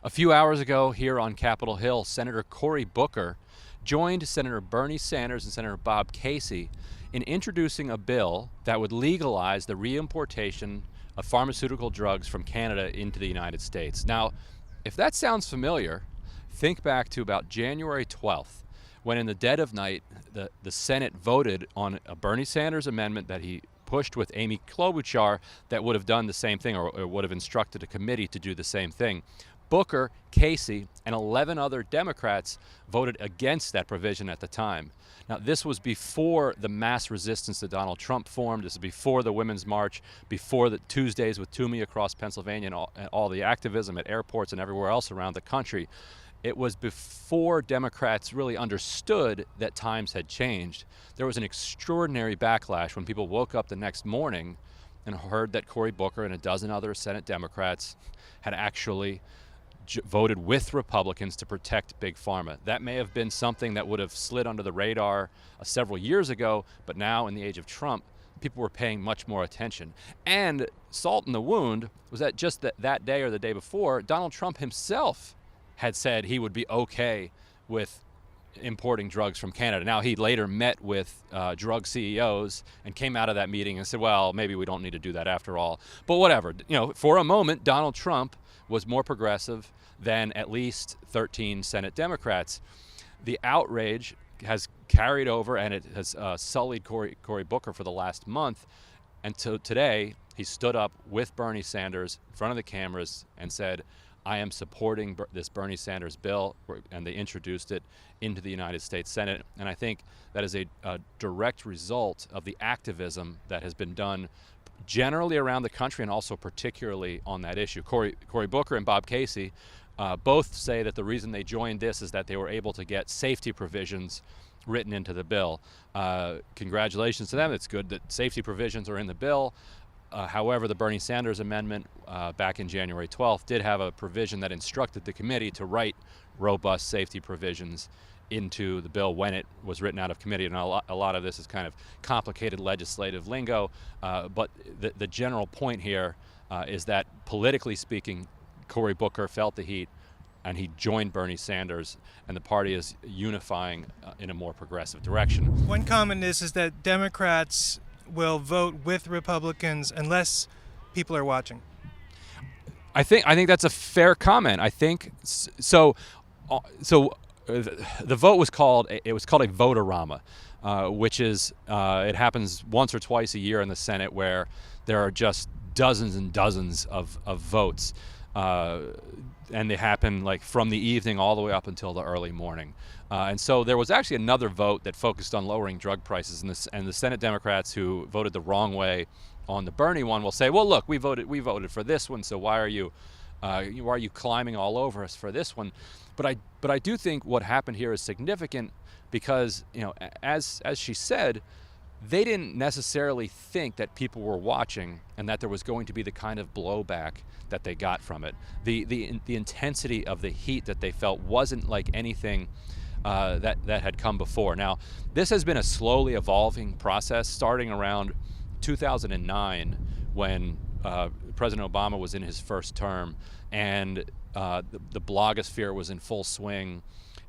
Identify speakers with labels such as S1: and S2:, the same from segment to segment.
S1: A few hours ago here on Capitol Hill, Senator Cory Booker joined Senator Bernie Sanders and Senator Bob Casey in introducing a bill that would legalize the re-importation of pharmaceutical drugs from Canada into the United States. Now, if that sounds familiar, think back to about January 12th, when in the dead of night, the Senate voted on a Bernie Sanders amendment that he pushed with Amy Klobuchar that would have done the same thing, or would have instructed a committee to do the same thing. Booker, Casey, and 11 other Democrats voted against that provision at the time. Now, this was before the mass resistance that Donald Trump formed. This is before the Women's March, before the Tuesdays with Toomey across Pennsylvania, and all the activism at airports and everywhere else around the country. It was before Democrats really understood that times had changed. There was an extraordinary backlash when people woke up the next morning and heard that Cory Booker and a dozen other Senate Democrats had actually voted with Republicans to protect Big Pharma. That may have been something that would have slid under the radar several years ago, but now in the age of Trump, people were paying much more attention. And salt in the wound was that just that day or the day before, Donald Trump himself had said he would be okay with importing drugs from Canada. Now, he later met with drug CEOs and came out of that meeting and said, well, maybe we don't need to do that after all. But whatever, for a moment, Donald Trump was more progressive than at least 13 Senate Democrats. The outrage has carried over, and it has sullied Cory Booker for the last month. And so today, he stood up with Bernie Sanders in front of the cameras and said, I am supporting this Bernie Sanders bill, and they introduced it into the United States Senate. And I think that is a direct result of the activism that has been done generally around the country, and also particularly on that issue. Cory Booker and Bob Casey both say that the reason they joined this is that they were able to get safety provisions written into the bill. Congratulations to them. It's good that safety provisions are in the bill. However, the Bernie Sanders amendment back in January 12th did have a provision that instructed the committee to write robust safety provisions into the bill when it was written out of committee. And a lot of this is kind of complicated legislative lingo, but the general point here is that politically speaking, Cory Booker felt the heat and he joined Bernie Sanders, and the party is unifying in a more progressive direction.
S2: One comment is that Democrats will vote with Republicans unless people are watching.
S1: I think that's a fair comment. I think so. The vote was called a vote-a-rama, which is it happens once or twice a year in the Senate, where there are just dozens and dozens of votes, and they happen like from the evening all the way up until the early morning. And so there was actually another vote that focused on lowering drug prices, and the Senate Democrats who voted the wrong way on the Bernie one will say, well, look, we voted for this one, so why are you climbing all over us for this one? But I do think what happened here is significant because, as she said, they didn't necessarily think that people were watching and that there was going to be the kind of blowback that they got from it. The intensity of the heat that they felt wasn't like anything that had come before. Now, this has been a slowly evolving process starting around 2009 when President Obama was in his first term, and the blogosphere was in full swing,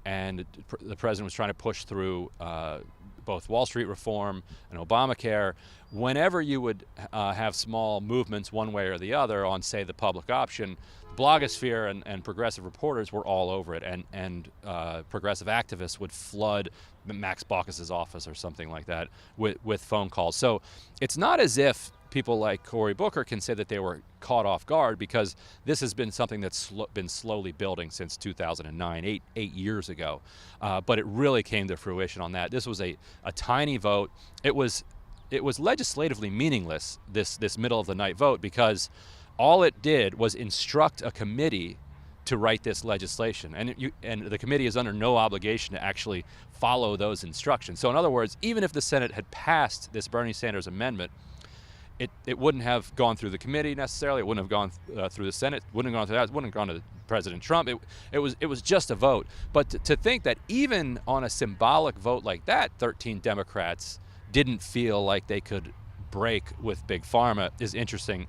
S1: and the president was trying to push through both Wall Street reform and Obamacare. Whenever you would have small movements one way or the other on, say, the public option, the blogosphere and progressive reporters were all over it, and progressive activists would flood Max Baucus's office or something like that with phone calls. So it's not as if people like Cory Booker can say that they were caught off guard, because this has been something that's been slowly building since 2009, eight years ago. But it really came to fruition on that. This was a tiny vote. It was legislatively meaningless, this middle of the night vote, because all it did was instruct a committee to write this legislation, and the committee is under no obligation to actually follow those instructions. So in other words, even if the Senate had passed this Bernie Sanders amendment, it wouldn't have gone through the committee necessarily. It wouldn't have gone through the Senate. Wouldn't have gone through that. Wouldn't have gone to President Trump. It was just a vote. But to think that even on a symbolic vote like that, 13 Democrats didn't feel like they could break with Big Pharma is interesting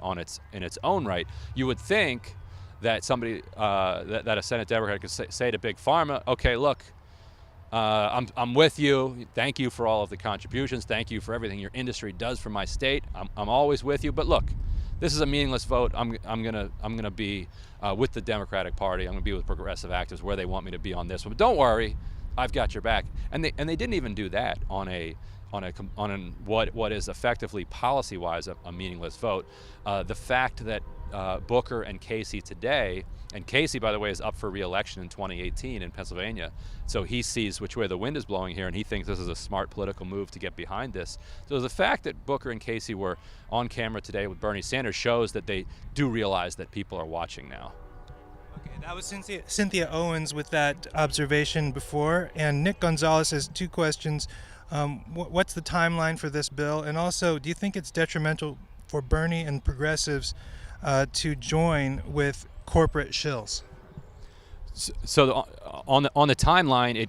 S1: in its own right. You would think that somebody that a Senate Democrat could say to Big Pharma, okay, look, I'm with you. Thank you for all of the contributions. Thank you for everything your industry does for my state. I'm always with you. But look, this is a meaningless vote. I'm gonna be with the Democratic Party. I'm gonna be with progressive activists where they want me to be on this one. But don't worry, I've got your back. And they didn't even do that on what is effectively policy-wise a meaningless vote. The fact that Booker and Casey today, and Casey, by the way, is up for re-election in 2018 in Pennsylvania, so he sees which way the wind is blowing here, and he thinks this is a smart political move to get behind this. So the fact that Booker and Casey were on camera today with Bernie Sanders shows that they do realize that people are watching now.
S2: Okay, that was Cynthia Owens with that observation before, and Nick Gonzalez has two questions. What's the timeline for this bill, and also, do you think it's detrimental for Bernie and progressives to join with corporate shills?
S1: So on the timeline,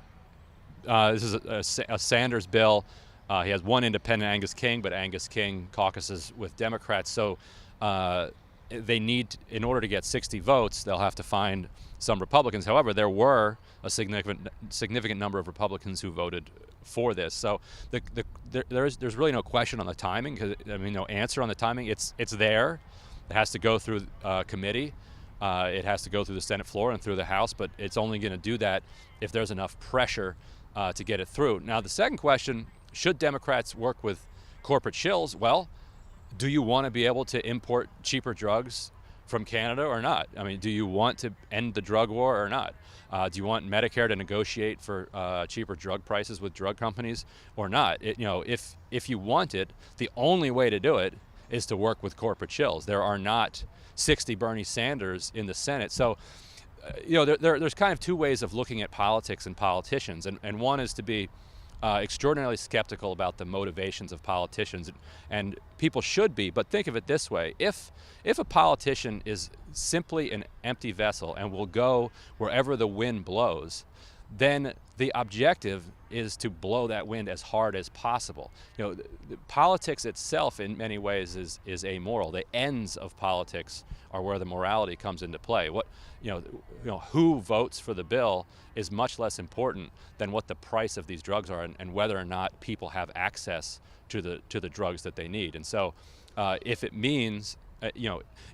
S1: this is a Sanders bill. He has one independent, Angus King, but Angus King caucuses with Democrats. So they need, in order to get 60 votes, they'll have to find some Republicans. However, there were a significant number of Republicans who voted for this. So there's really no question on the timing. No answer on the timing. It's there. It has to go through committee. It has to go through the Senate floor and through the House, but it's only going to do that if there's enough pressure to get it through. Now, the second question, should Democrats work with corporate shills? Well, do you want to be able to import cheaper drugs from Canada or not? I mean, do you want to end the drug war or not? Do you want Medicare to negotiate for cheaper drug prices with drug companies or not? If you want it, the only way to do it is to work with corporate shills. There are not 60 Bernie Sanders in the Senate. So, there's kind of two ways of looking at politics and politicians. And one is to be extraordinarily skeptical about the motivations of politicians. And people should be, but think of it this way. If a politician is simply an empty vessel and will go wherever the wind blows, then the objective is to blow that wind as hard as possible. Politics itself in many ways is amoral. The ends of politics are where the morality comes into play. Who votes for the bill is much less important than what the price of these drugs are and whether or not people have access to the drugs that they need. And so if it means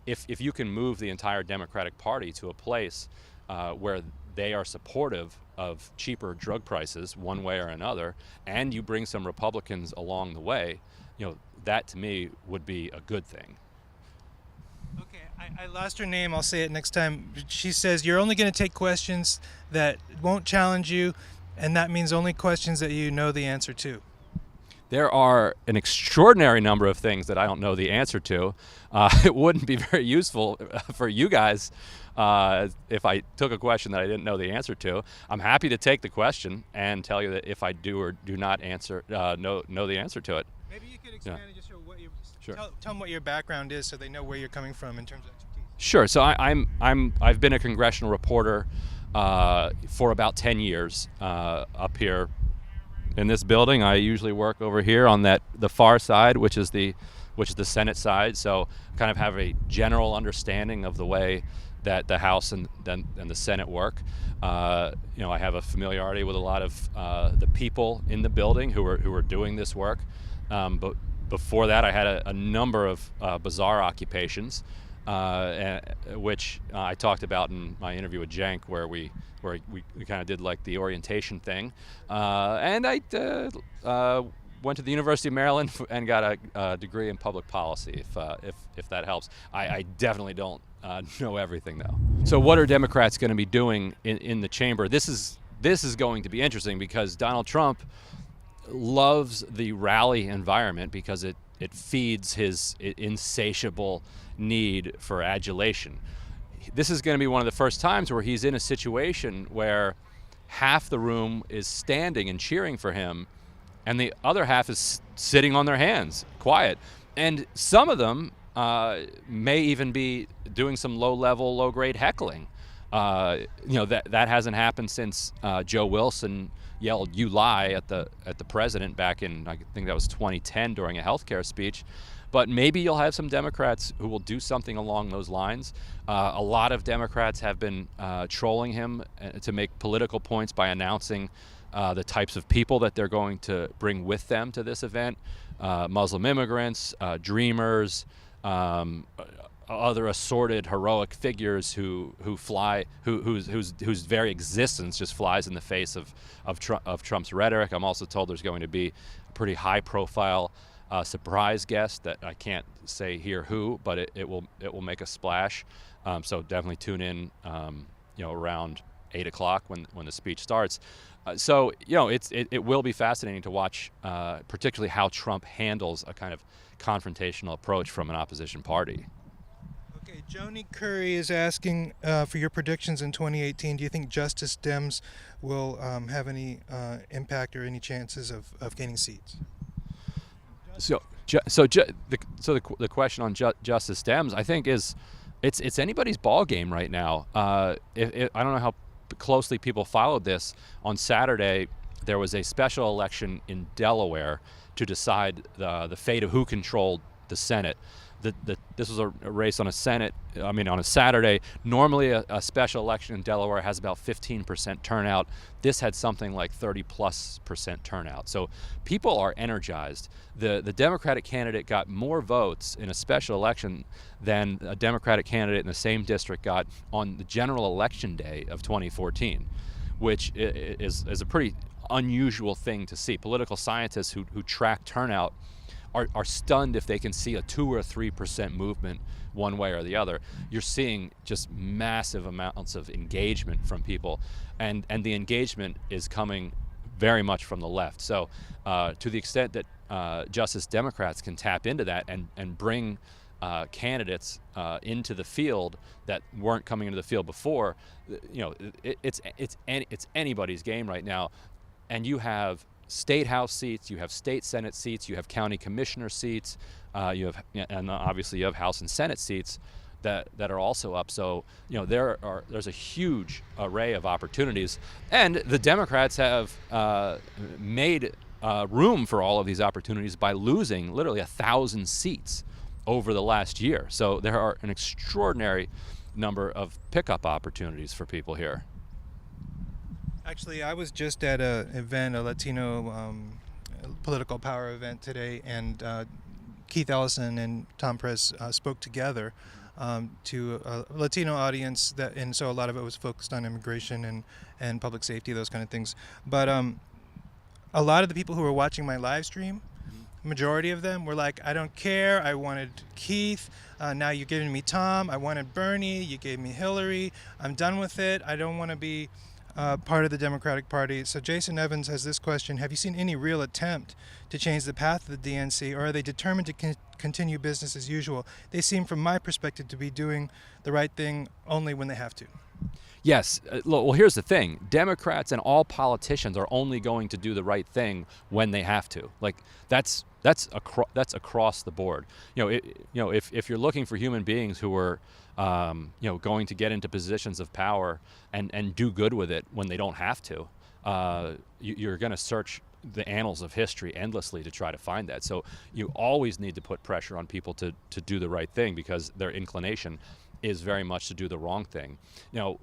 S1: if you can move the entire Democratic Party to a place where they are supportive of cheaper drug prices one way or another, and you bring some Republicans along the way, that to me would be a good thing.
S2: Okay, I lost her name. I'll say it next time. She says you're only going to take questions that won't challenge you, and that means only questions that you know the answer to.
S1: There are an extraordinary number of things that I don't know the answer to. It wouldn't be very useful for you guys if I took a question that I didn't know the answer to. I'm happy to take the question and tell you that if I do or do not know the answer to it.
S2: Maybe you could expand and just show what
S1: Sure.
S2: tell them what your background is, so they know where you're coming from in terms of expertise.
S1: Sure. So I've been a congressional reporter for about 10 years up here in this building. I usually work over here on the far side, which is the Senate side. So kind of have a general understanding of the way that the House and the Senate work. I have a familiarity with a lot of the people in the building who are doing this work. But before that, I had a number of bizarre occupations, which I talked about in my interview with Cenk, where we kind of did like the orientation thing, and I went to the University of Maryland and got a degree in public policy, if that helps. I definitely don't know everything though. So what are Democrats going to be doing in the chamber? This is going to be interesting because Donald Trump loves the rally environment because it feeds his insatiable need for adulation. This is going to be one of the first times where he's in a situation where half the room is standing and cheering for him and the other half is sitting on their hands, quiet. And some of them may even be doing some low-level, low-grade heckling. That hasn't happened since Joe Wilson yelled "You lie" at the president back in, I think that was 2010 during a healthcare speech. But maybe you'll have some Democrats who will do something along those lines. A lot of Democrats have been trolling him to make political points by announcing the types of people that they're going to bring with them to this event: Muslim immigrants, dreamers, other assorted heroic figures whose very existence just flies in the face of Trump's rhetoric. I'm also told there's going to be a pretty high-profile surprise guest that I can't say here who, but it will make a splash. So definitely tune in, around 8 o'clock when the speech starts. So it will be fascinating to watch, particularly how Trump handles a kind of confrontational approach from an opposition party.
S2: Okay, Joni Curry is asking for your predictions in 2018. Do you think Justice Dems will have any impact or any chances of gaining seats?
S1: The question on Justice Dems, I think, is it's anybody's ball game right now. I don't know how closely people followed this. On Saturday, there was a special election in Delaware to decide the fate of who controlled the Senate. This was a race on a Saturday. Normally, a special election in Delaware has about 15% turnout. This had something like 30+% turnout. So people are energized. The Democratic candidate got more votes in a special election than a Democratic candidate in the same district got on the general election day of 2014, which is a pretty unusual thing to see. Political scientists who track turnout are stunned if they can see a 2 or 3% movement one way or the other. You're seeing just massive amounts of engagement from people, and the engagement is coming very much from the left. So to the extent that Justice Democrats can tap into that and bring candidates into the field that weren't coming into the field before, it's anybody's game right now. And you have state house seats, you have state senate seats, you have county commissioner seats, and obviously you have House and Senate seats that are also up. So there's a huge array of opportunities, and the Democrats have made room for all of these opportunities by losing literally 1,000 seats over the last year. So there are an extraordinary number of pickup opportunities for people here.
S2: Actually, I was just at a Latino political power event today, and Keith Ellison and Tom Perez spoke together to a Latino audience, and so a lot of it was focused on immigration and public safety, those kind of things. But a lot of the people who were watching my live stream, majority of them were like, I don't care, I wanted Keith, now you're giving me Tom, I wanted Bernie, you gave me Hillary, I'm done with it, I don't want to be part of the Democratic Party. So Jason Evans has this question: have you seen any real attempt to change the path of the DNC, or are they determined to continue business as usual? They seem, from my perspective, to be doing the right thing only when they have to.
S1: Yes. Well, here's the thing. Democrats and all politicians are only going to do the right thing when they have to. Like, that's across the board. If you're looking for human beings who are going to get into positions of power and do good with it when they don't have to, you're going to search the annals of history endlessly to try to find that. So you always need to put pressure on people to do the right thing, because their inclination is very much to do the wrong thing.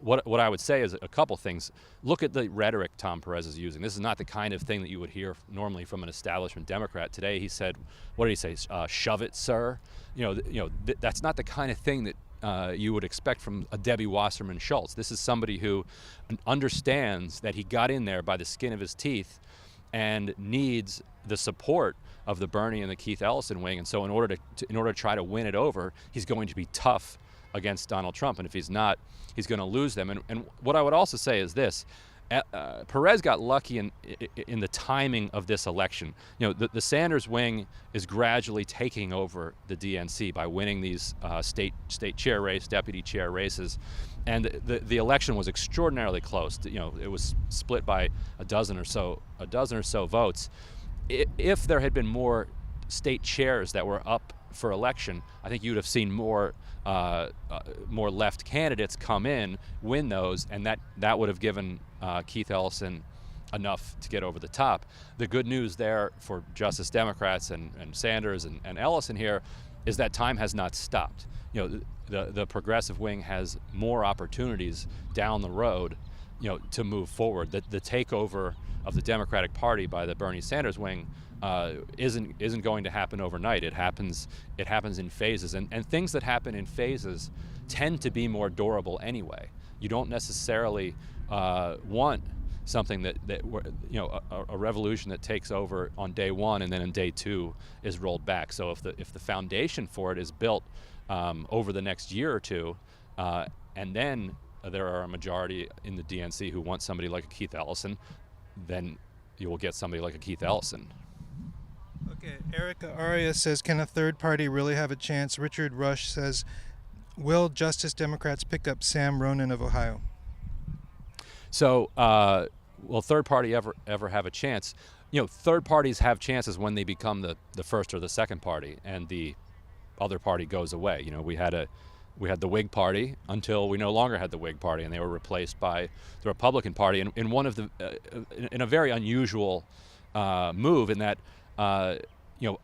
S1: What I would say is a couple things. Look at the rhetoric Tom Perez is using. This is not the kind of thing that you would hear normally from an establishment Democrat. Today he said, what did he say? Shove it, sir. That's not the kind of thing that you would expect from a Debbie Wasserman Schultz. This is somebody who understands that he got in there by the skin of his teeth and needs the support of the Bernie and the Keith Ellison wing. And so in order to try to win it over, he's going to be tough against Donald Trump. And if he's not, he's going to lose them. And what I would also say is this: Perez got lucky in the timing of this election. The Sanders wing is gradually taking over the DNC by winning these state chair race, deputy chair races, and the election was extraordinarily close. It was split by a dozen or so votes. If there had been more state chairs that were up for election, I think you'd have seen more left candidates come in, win those, and that would have given Keith Ellison enough to get over the top. The good news there for Justice Democrats and Sanders and Ellison here is that time has not stopped. The progressive wing has more opportunities down the road, to move forward. The takeover of the Democratic Party by the Bernie Sanders wing isn't going to happen overnight. It happens in phases, and things that happen in phases tend to be more durable anyway. You don't necessarily want something that a revolution that takes over on day one and then in day two is rolled back. So if the foundation for it is built over the next year or two, and then there are a majority in the DNC who want somebody like a Keith Ellison, then you will get somebody like a Keith Ellison.
S2: Okay, Erica Aria says, can a third party really have a chance? Richard Rush says, will Justice Democrats pick up Sam Ronan of Ohio?
S1: So, will third party ever have a chance? Third parties have chances when they become the first or the second party, and the other party goes away. We had the Whig Party until we no longer had the Whig Party, and they were replaced by the Republican Party in one of the in a very unusual move, in that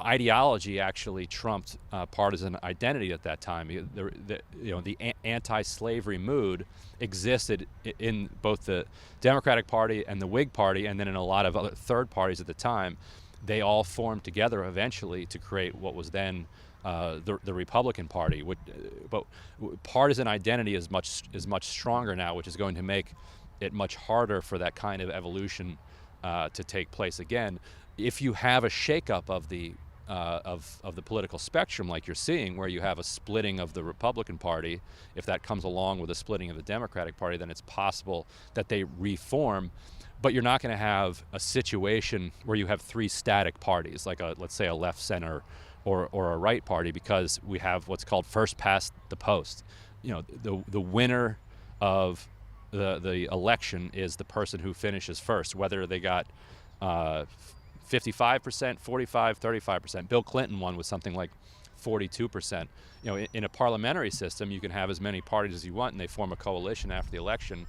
S1: ideology actually trumped partisan identity at that time. The anti-slavery mood existed in both the Democratic Party and the Whig Party, and then in a lot of other third parties at the time. They all formed together eventually to create what was then the Republican Party. But partisan identity is much stronger now, which is going to make it much harder for that kind of evolution to take place again. If you have a shakeup of the political spectrum, like you're seeing, where you have a splitting of the Republican Party, if that comes along with a splitting of the Democratic Party, then it's possible that they reform. But you're not going to have a situation where you have three static parties, like let's say a left, center, or a right party, because we have what's called first past the post. The winner of the election is the person who finishes first, whether they got 55%, 45, 35%. Bill Clinton won with something like 42%. In a parliamentary system, you can have as many parties as you want, and they form a coalition after the election.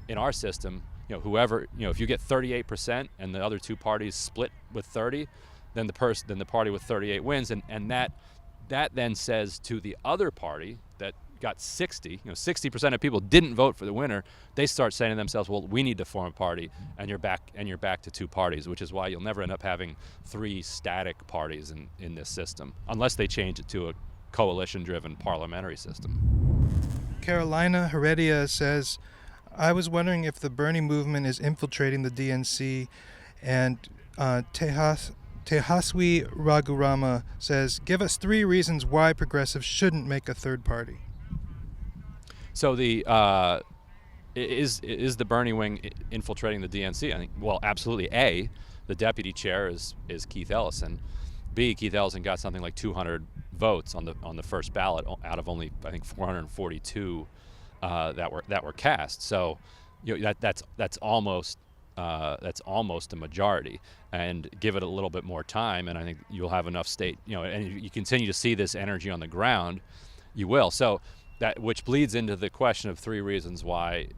S1: In our system, whoever, if you get 38% and the other two parties split with 30, then the party with 38 wins, and that then says to the other party that got 60, 60% of people didn't vote for the winner. They start saying to themselves, well, we need to form a party, and you're back to two parties, which is why you'll never end up having three static parties in this system, unless they change it to a coalition-driven parliamentary system.
S2: Carolina Heredia says, I was wondering if the Bernie movement is infiltrating the DNC, and Tehaswi Raghurama says, give us 3 reasons why progressives shouldn't make a third party.
S1: So is the Bernie wing infiltrating the DNC? I think, well, absolutely. A, the deputy chair is Keith Ellison. B, Keith Ellison got something like 200 votes on the first ballot out of only, I think, 442 that were cast. So that's almost a majority. And give it a little bit more time, and I think you'll have enough state. And you continue to see this energy on the ground, you will. So that, which bleeds into the question of 3 reasons why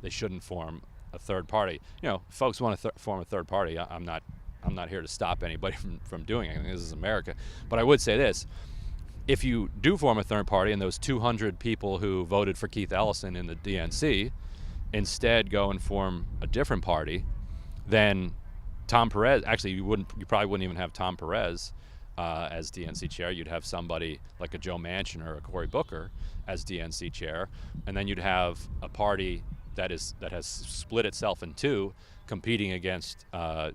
S1: they shouldn't form a third party. Folks want to form a third party. I'm not here to stop anybody from doing it. This is America. But I would say this: if you do form a third party, and those 200 people who voted for Keith Ellison in the DNC instead go and form a different party, then Tom Perez, actually you probably wouldn't even have Tom Perez as DNC chair. You'd have somebody like a Joe Manchin or a Cory Booker as DNC chair, and then you'd have a party that has split itself in two, competing against Donald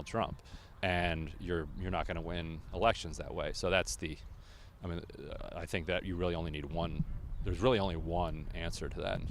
S1: Trump, and you're not going to win elections that way. So I think that you really only need one. There's really only one answer to that.